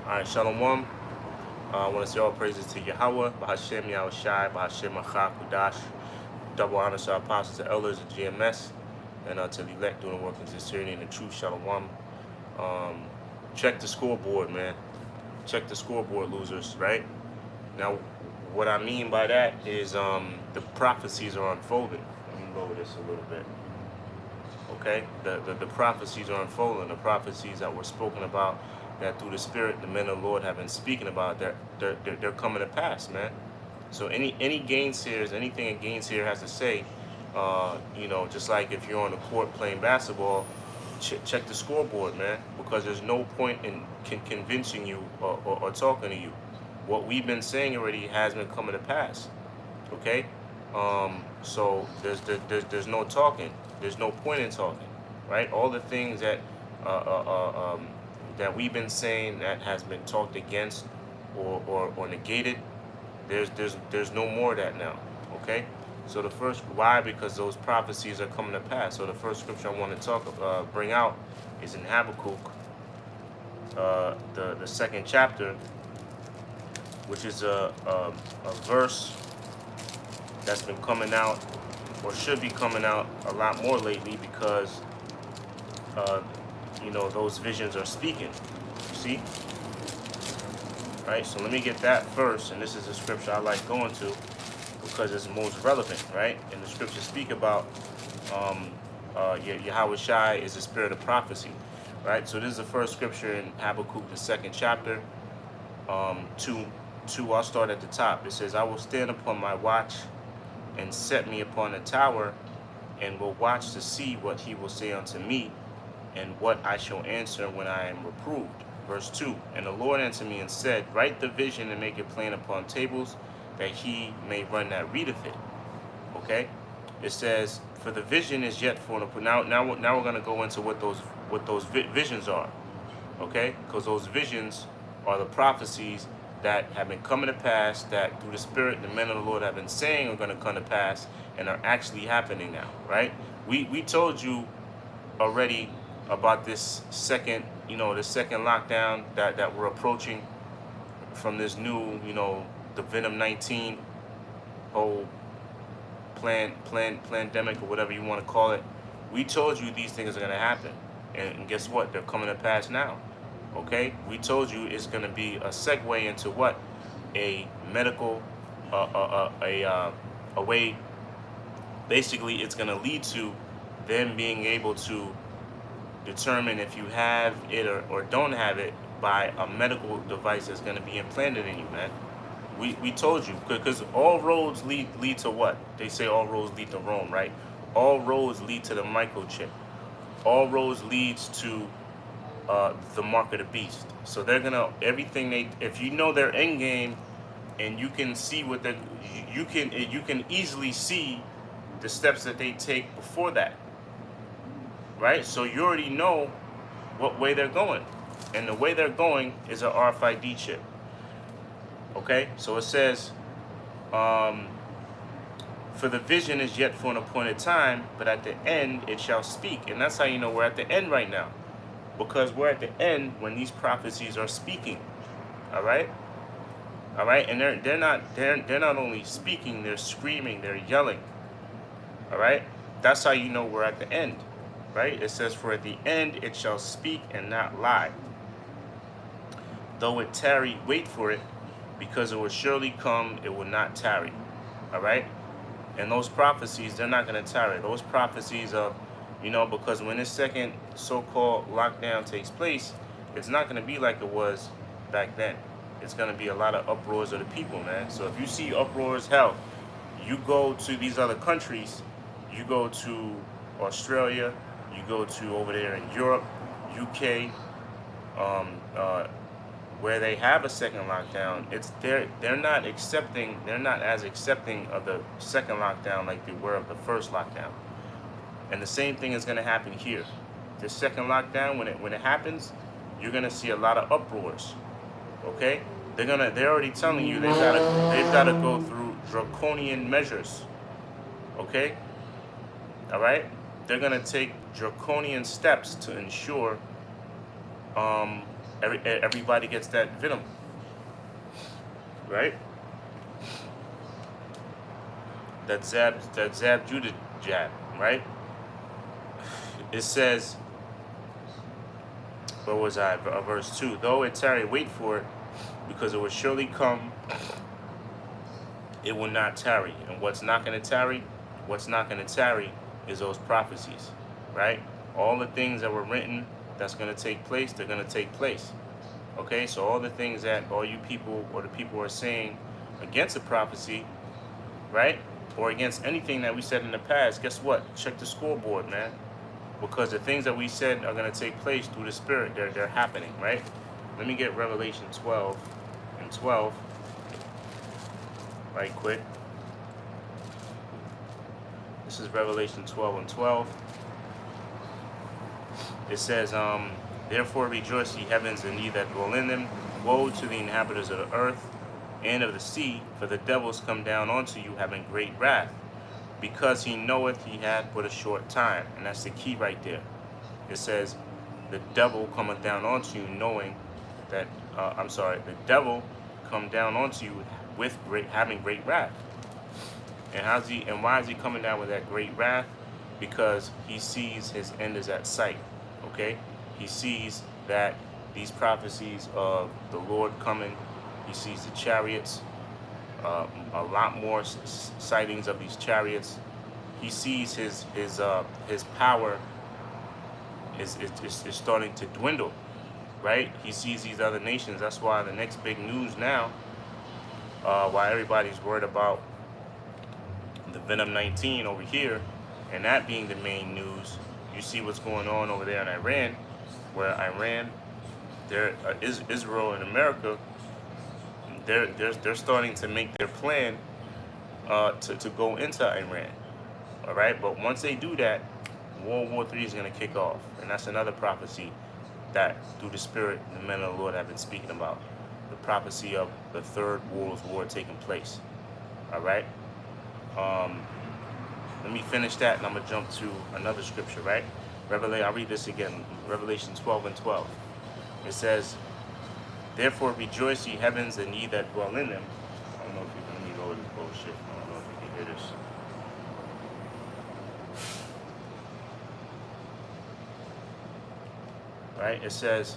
Alright, shalawam. I want to say all praises to Yahawah, bahasham, Yahawashi, bahasham, Kudash. Double honors to our apostles and elders of GMS, and to the elect doing the work in sincerity and the truth. Shalawam. Check the scoreboard, man. Check the scoreboard, losers. Right now, what I mean by that is the prophecies are unfolding. Let me lower this a little bit. Okay, the prophecies are unfolding. The prophecies that were spoken about, that through the Spirit the men of the Lord have been speaking about, they're coming to pass, man. So any gainsayers, anything a gainsayer has to say, just like if you're on the court playing basketball, check the scoreboard, man, because there's no point in convincing you or talking to you. What we've been saying already has been coming to pass. Okay, so there's no talking. There's no point in talking, right? All the things that that we've been saying that has been talked against or negated, there's no more of that now. Okay, so the first, why? Because those prophecies are coming to pass. So the first scripture I want to bring out is in Habakkuk, the second chapter, which is a verse that's been coming out, or should be coming out a lot more lately, because those visions are speaking. You see, right? So let me get that first, and this is a scripture I like going to because it's most relevant, right? And the scriptures speak about Yahawashi is the spirit of prophecy, right? So this is the first scripture in Habakkuk, the second chapter. I'll start at the top. It says, "I will stand upon my watch and set me upon a tower, and will watch to see what he will say unto me, and what I shall answer when I am reproved." Verse 2, "And the Lord answered me and said, Write the vision and make it plain upon tables, that he may run that readeth it." Okay? It says, "For the vision is yet for an..." Now we're going to go into what those visions are. Okay? Because those visions are the prophecies that have been coming to pass, that through the Spirit the men of the Lord have been saying are going to come to pass, and are actually happening now, right? We told you already about this second, the second lockdown that we're approaching from this new, the Venom 19 whole pandemic, or whatever you want to call it. We told you these things are going to happen, and guess what? They're coming to pass now. Okay, we told you it's going to be a segue into what? A medical, a way. Basically, it's going to lead to them being able to determine if you have it or don't have it by a medical device that's going to be implanted in you, man. We told you, because all roads lead to what? They say all roads lead to Rome, right? All roads lead to the microchip. All roads leads to the mark of the beast. So they're gonna, if you know their end game, and you can see what you can easily see the steps that they take before that, right? So you already know what way they're going, and the way they're going is an RFID chip. Okay, so it says, "For the vision is yet for an appointed time, but at the end it shall speak." And that's how you know we're at the end right now, because we're at the end when these prophecies are speaking. All right, and they're not only speaking, they're screaming, they're yelling. All right, that's how you know we're at the end, right? It says, "For at the end it shall speak and not lie. Though it tarry, wait for it, because it will surely come, it will not tarry." All right, and those prophecies, they're not going to tarry. Those prophecies of, because when this second so-called lockdown takes place, it's not going to be like it was back then. It's going to be a lot of uproars of the people, man. So if you see uproars, hell, you go to these other countries, you go to Australia, you go to over there in Europe, UK, where they have a second lockdown, they're not as accepting of the second lockdown like they were of the first lockdown. And the same thing is going to happen here. The second lockdown, when it happens, you're going to see a lot of uproars. Okay, they're already telling you they've got to go through draconian measures. Okay, all right, they're going to take draconian steps to ensure Everybody gets that venom, right? That Zab Judah jab, right? It says, where was I? Verse 2. Though it tarry, wait for it, because it will surely come, it will not tarry. And what's not going to tarry? What's not going to tarry is those prophecies, right? All the things that were written that's going to take place, they're going to take place. Okay, so all the things that all you people or the people are saying against a prophecy, right? Or against anything that we said in the past, guess what? Check the scoreboard, man. Because the things that we said are going to take place through the Spirit, they're happening, right? Let me get Revelation 12 and 12 right quick. This is Revelation 12 and 12. It says, therefore rejoice, ye heavens, and ye that dwell in them. Woe to the inhabitants of the earth and of the sea, for the devils come down unto you, having great wrath, because he knoweth he hath but a short time. And that's the key right there. It says, the devil cometh down unto you, knowing that, the devil come down unto you with having great wrath. And why is he coming down with that great wrath? Because he sees his end is at sight. Okay, he sees that these prophecies of the Lord coming. He sees the chariots, a lot more sightings of these chariots. He sees his power is starting to dwindle, right? He sees these other nations. That's why the next big news now, why everybody's worried about the Venom 19 over here, and that being the main news. You see what's going on over there in Iran, where Iran, Israel and America, they're starting to make their plan to go into Iran. All right, but once they do that, World War III is going to kick off, and that's another prophecy that through the Spirit the men of the Lord have been speaking about, the prophecy of the Third World War taking place. All right. Let me finish that, and I'm going to jump to another scripture, right? I'll read this again, Revelation 12 and 12. It says, therefore rejoice, ye heavens, and ye that dwell in them. I don't know if you can let me go with this bullshit. I don't know if you can hear this. Right? It says,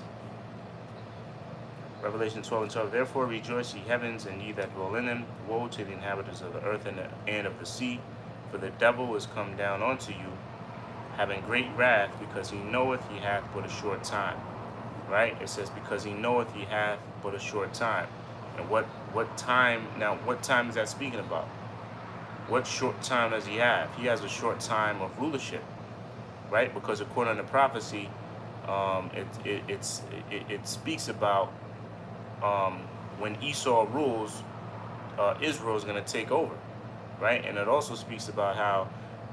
Revelation 12 and 12, therefore rejoice, ye heavens, and ye that dwell in them. Woe to the inhabitants of the earth and of the sea, for the devil is come down unto you, having great wrath, because he knoweth he hath but a short time. Right? It says, because he knoweth he hath but a short time. And what time, now what time is that speaking about? What short time does he have? He has a short time of rulership, right? Because according to prophecy, it speaks about when Esau rules, Israel is going to take over, right? And it also speaks about how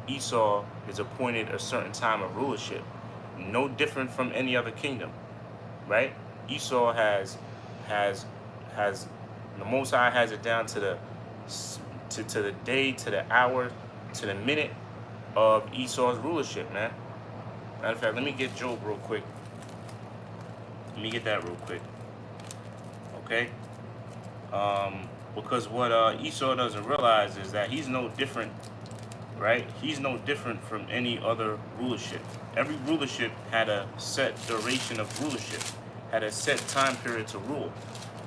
Esau is appointed a certain time of rulership, no different from any other kingdom, right? Esau has the Most High has it down to the day, to the hour, to the minute of Esau's rulership, man. Matter of fact, let me get Job real quick. Let me get that real quick. Okay? Because what Esau doesn't realize is that he's no different, right? He's no different from any other rulership. Every rulership had a set duration of rulership, had a set time period to rule.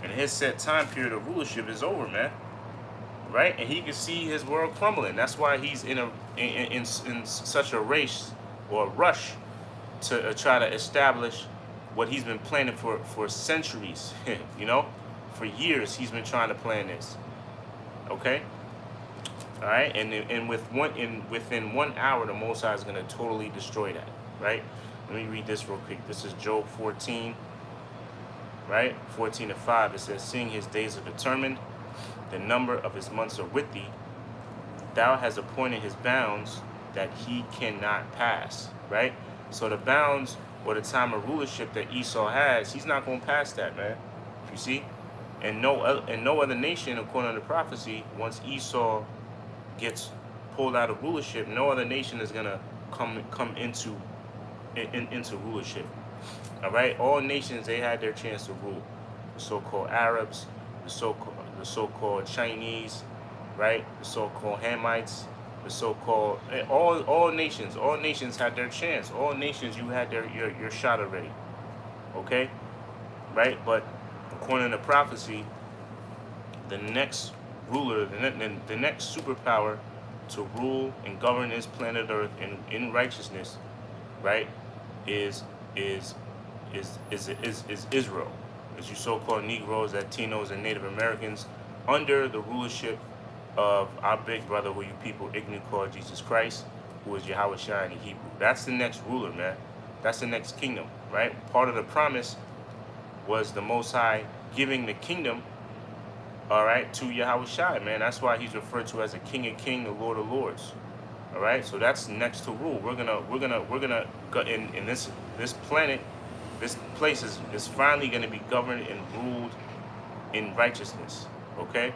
And his set time period of rulership is over, man. Right? And he can see his world crumbling. That's why he's in such a race or a rush to try to establish what he's been planning for centuries. You know, for years he's been trying to plan this. Okay, all right, and within 1 hour, the Most High is going to totally destroy that. Right? Let me read this real quick. This is Job 14. Right, 14:5. It says, "Seeing his days are determined, the number of his months are with thee. Thou hast appointed his bounds that he cannot pass." Right? So the bounds or the time of rulership that Esau has, he's not going to pass that, man. You see? And no other nation, according to prophecy, once Esau gets pulled out of rulership, no other nation is going to come into rulership. All right, all nations, they had their chance to rule. The so-called Arabs, the so-called Chinese, right? The so-called Hamites, the so-called all nations had their chance. All nations, you had your shot already. Okay, right? But according to prophecy, the next ruler, the next superpower to rule and govern this planet Earth in righteousness, right, is is is Israel. As you so-called Negroes, Latinos, and Native Americans, under the rulership of our big brother, who you people ignorantly call Jesus Christ, who is Yahawashi in Hebrew. That's the next ruler, man. That's the next kingdom, right? Part of the promise was the Most High giving the kingdom, all right, to Yahawashi, man. That's why he's referred to as the King of Kings, the Lord of Lords. All right, so that's next to rule. We're gonna go in this planet. This place is finally gonna be governed and ruled in righteousness. Okay.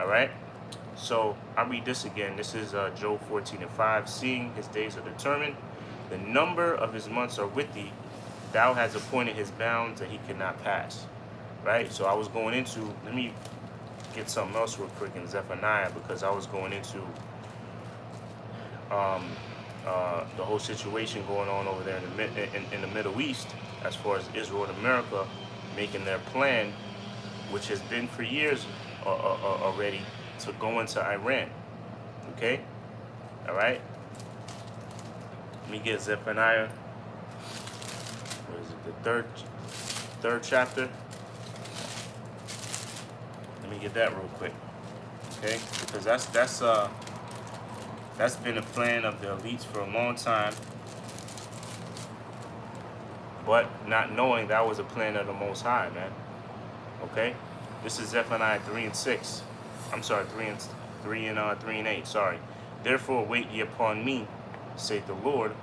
All right. So I read this again. This is Job 14:5. Seeing his days are determined, the number of his months are with thee. Thou hast appointed his bounds that he cannot pass. Right. So I was going into. Let me get something else real quick in Zephaniah, because I was going into the whole situation going on over there in the Middle East, as far as Israel and America making their plan, which has been for years already, to go into Iran. Okay, all right. Let me get Zephaniah. What is it? The third chapter. Let me get that real quick. Okay, because that's been a plan of the elites for a long time, but not knowing that was a plan of the Most High, man. Okay, this is Zephaniah 3:6. I'm sorry, 3 and 8. Sorry. Therefore wait ye upon me, saith the Lord,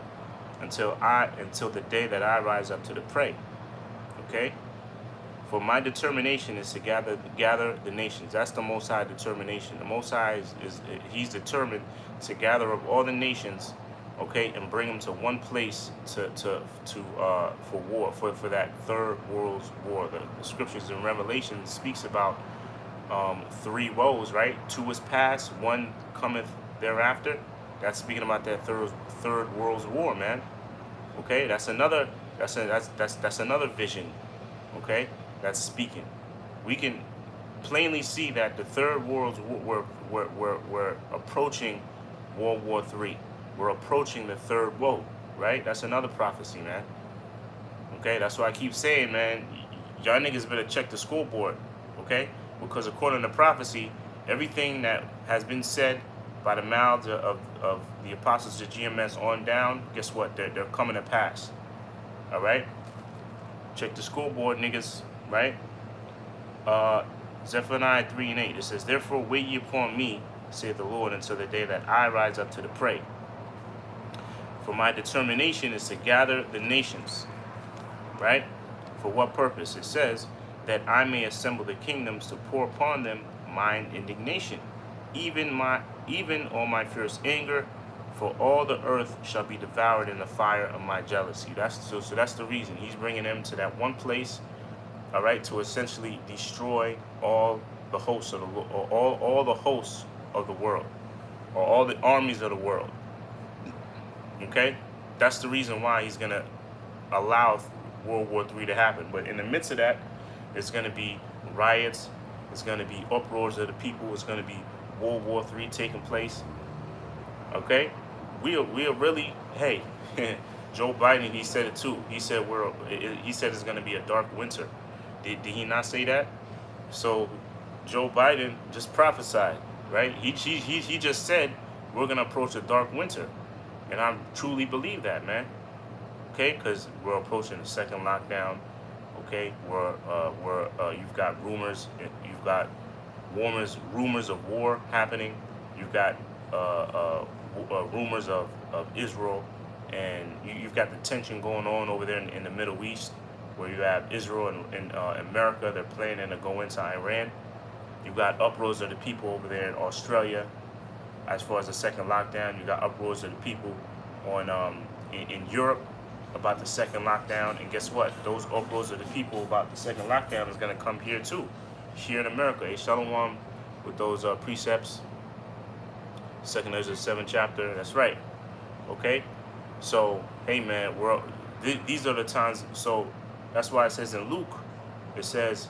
until the day that I rise up to the prey. Okay. For my determination is to gather the nations. That's the Most High determination. The Most High he's determined to gather up all the nations, okay, and bring them to one place for war, for that third world war. The scriptures in Revelation speaks about 3 woes, right? 2 is past, 1 cometh thereafter. That's speaking about that third world war, man. Okay, that's another vision. Okay. That's speaking. We can plainly see that the third world we're approaching World War III. We're approaching the third woe, right? That's another prophecy, man. Okay, that's why I keep saying, man, y'all niggas better check the scoreboard, okay? Because according to prophecy, everything that has been said by the mouths of the apostles of GMS on down, guess what? They're coming to pass. All right? Check the scoreboard, niggas. Right? Zephaniah 3 and 8. It says, therefore wait ye upon me, saith the Lord, until the day that I rise up to the prey. For my determination is to gather the nations. Right? For what purpose? It says, that I may assemble the kingdoms to pour upon them mine indignation, even all my fierce anger, for all the earth shall be devoured in the fire of my jealousy. So that's the reason he's bringing them to that one place. All right, to essentially destroy all the hosts of all the hosts of the world, or all the armies of the world. Okay, that's the reason why he's gonna allow World War III to happen. But in the midst of that, it's gonna be riots. It's gonna be uproars of the people. It's gonna be World War III taking place. Okay, we are really, hey, Joe Biden, he said it too. He said it's gonna be a dark winter. Did he not say that? So Joe Biden just prophesied, right? He just said we're gonna approach a dark winter, and I truly believe that, man. Okay, because we're approaching the second lockdown. Okay, you've got rumors of war happening. You've got rumors of Israel, and you've got the tension going on over there in the Middle East, where you have Israel and America. They're planning to go into Iran. You've got uproars of the people over there in Australia. As far as the second lockdown, you got uproars of the people in Europe. about the second lockdown. And guess what? Those uploads of the people about the second lockdown is going to come here too, here in America. A shalawam with those precepts. Second Ezra 7th chapter. That's right. Okay. So hey man, these are the times. So that's why it says in Luke, it says.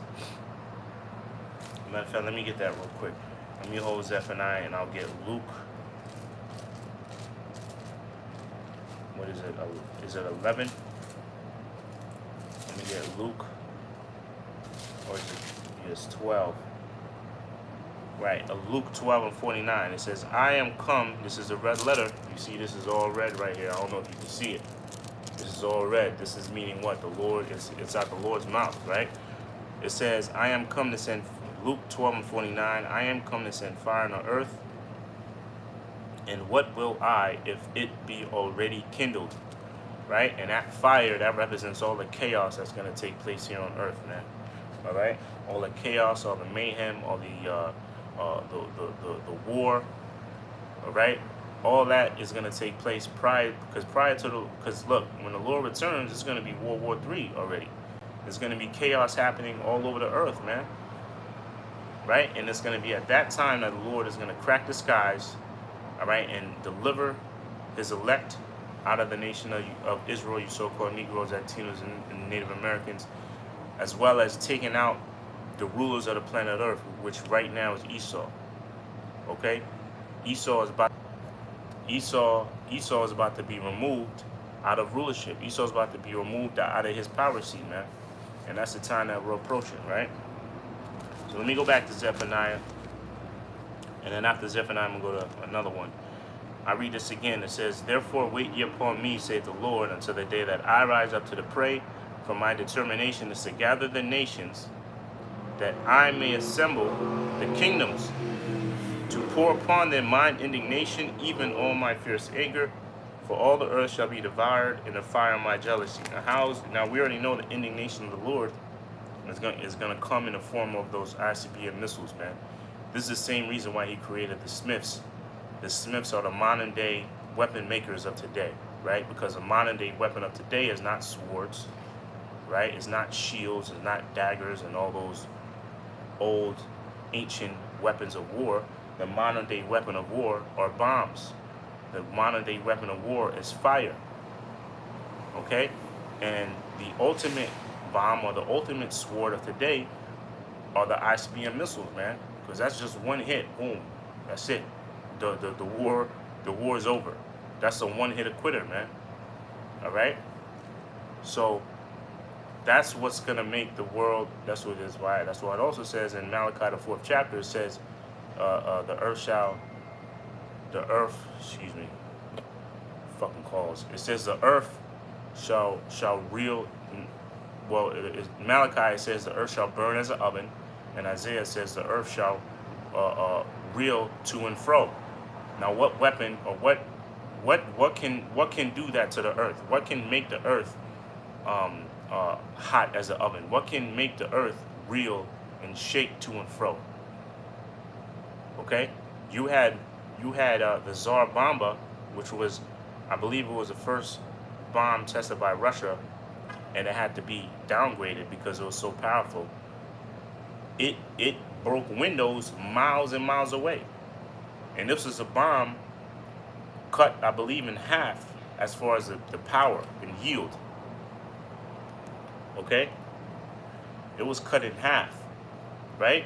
Matter of fact, let me get that real quick. Let me hold Zephaniah and I'll get Luke. What is it? Is it 11? Let me get Luke. Or is it? It's 12. Right. Luke 12 and 49. It says, I am come. This is a red letter. You see, this is all red right here. I don't know if you can see it. This is all red. This is meaning what? The Lord, it's out the Lord's mouth, right? It says, I am come to send, Luke 12 and 49, I am come to send fire on the earth. And what will I if it be already kindled? Right? And that fire, that represents all the chaos that's going to take place here on earth, man. All right? All the chaos, all the mayhem, all the war. All right? All that is going to take place because look, when the Lord returns, it's going to be World War III already. There's going to be chaos happening all over the earth, man. Right? And it's going to be at that time that the Lord is going to crack the skies, all right, and deliver his elect out of the nation of Israel, you so-called Negroes, Latinos, and Native Americans, as well as taking out the rulers of the planet Earth, which right now is Esau. Okay? Esau is about to be removed out of rulership. Esau is about to be removed out of his power seat, man. And that's the time that we're approaching, right? So let me go back to Zephaniah. And then after Zephaniah, I'm going to go to another one. I read this again. It says, therefore wait ye upon me, saith the Lord, until the day that I rise up to the prey. For my determination is to gather the nations, that I may assemble the kingdoms, to pour upon them mine indignation, even all my fierce anger. For all the earth shall be devoured in the fire of my jealousy. Now we already know the indignation of the Lord is going to come in the form of those ICBM missiles, man. This is the same reason why he created the Smiths. The Smiths are the modern day weapon makers of today, right? Because a modern day weapon of today is not swords, right? It's not shields, it's not daggers and all those old ancient weapons of war. The modern day weapon of war are bombs. The modern day weapon of war is fire. Okay? And the ultimate bomb or the ultimate sword of today are the ICBM missiles, man. Because that's just one hit, boom, that's it. The war is over. That's a one-hit quitter, man. All right. So that's what's gonna make the world. That's what it is. Why? That's why it also says in Malachi the 4th chapter. It says, Excuse me. Fucking calls. It says the earth shall reel. Well, Malachi says the earth shall burn as an oven. And Isaiah says the earth shall reel to and fro. Now, what weapon or what can do that to the earth? What can make the earth hot as an oven? What can make the earth reel and shake to and fro? Okay, you had the Tsar Bomba, which was, I believe, it was the first bomb tested by Russia, and it had to be downgraded because it was so powerful. It broke windows miles and miles away. And this was a bomb cut, I believe, in half as far as the power and yield. Okay? It was cut in half, right?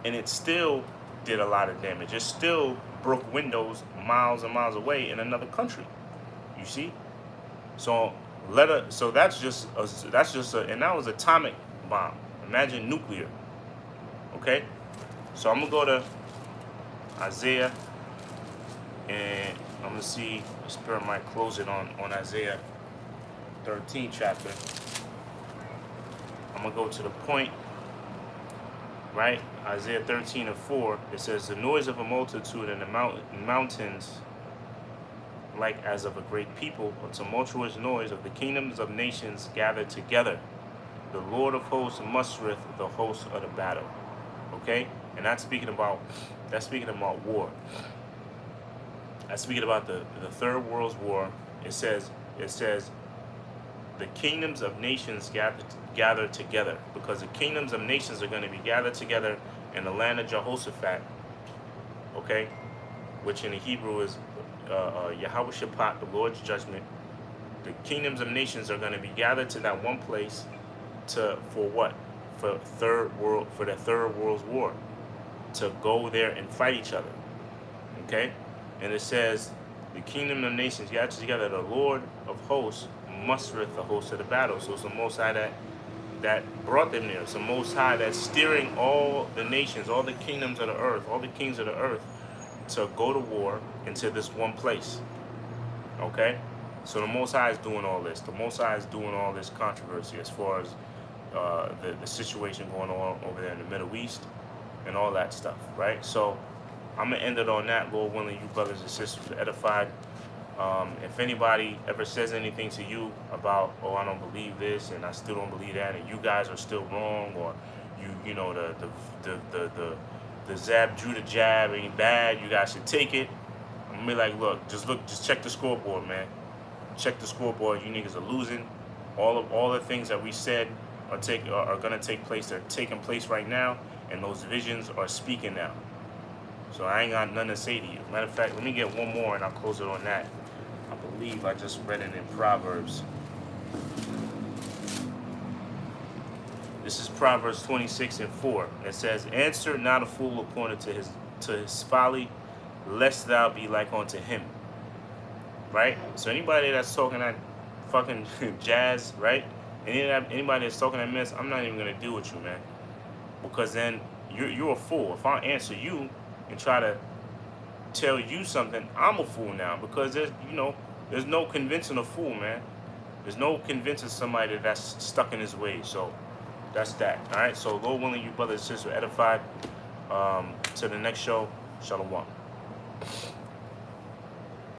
And it still did a lot of damage. It still broke windows miles and miles away in another country. You see? So that's just and that was atomic bomb. Imagine nuclear. Okay, so I'm gonna go to Isaiah, and I'm gonna see the Spirit might close it on Isaiah 13 chapter. I'm gonna go to the point, right? Isaiah 13 and 4. It says, "The noise of a multitude in the mountains, like as of a great people, a tumultuous noise of the kingdoms of nations gathered together. The Lord of hosts mustereth the host of the battle." Okay, and that's speaking about war. That's speaking about the Third World War. It says the kingdoms of nations gather together, because the kingdoms of nations are going to be gathered together in the land of Jehoshaphat, okay, which in the Hebrew is Yahawashi, the Lord's judgment. The kingdoms of nations are going to be gathered to that one place for what? For the third world war, to go there and fight each other. Okay? And it says the kingdom of nations gathered together, the Lord of hosts mustereth the host of the battle. So it's the Most High that brought them there. It's the Most High that's steering all the nations, all the kingdoms of the earth, all the kings of the earth to go to war into this one place. Okay? So the Most High is doing all this. The Most High is doing all this controversy as far as the situation going on over there in the Middle East and all that stuff, right? So I'm going to end it on that. Lord willing, you brothers and sisters are edified. If anybody ever says anything to you about, oh, I don't believe this and I still don't believe that, and you guys are still wrong, or you know the Zab Judah jab ain't bad, you guys should take it, I'm gonna be like, look, just check the scoreboard, man. Check the scoreboard. You niggas are losing. All the things that we said are gonna take place. They're taking place right now, and those visions are speaking now. So I ain't got nothing to say to you. Matter of fact, let me get one more and I'll close it on that. I believe I just read it in Proverbs. This is Proverbs 26:4. It says, "Answer not a fool according to his folly, lest thou be like unto him." Right? So anybody that's talking that fucking jazz, right? Anybody that's talking that mess, I'm not even gonna deal with you, man. Because then you're a fool. If I answer you and try to tell you something, I'm a fool now, because there's no convincing a fool, man. There's no convincing somebody that's stuck in his ways. So that's that. All right. So Lord willing, you brothers and sisters are edified. To the next show, shalawam.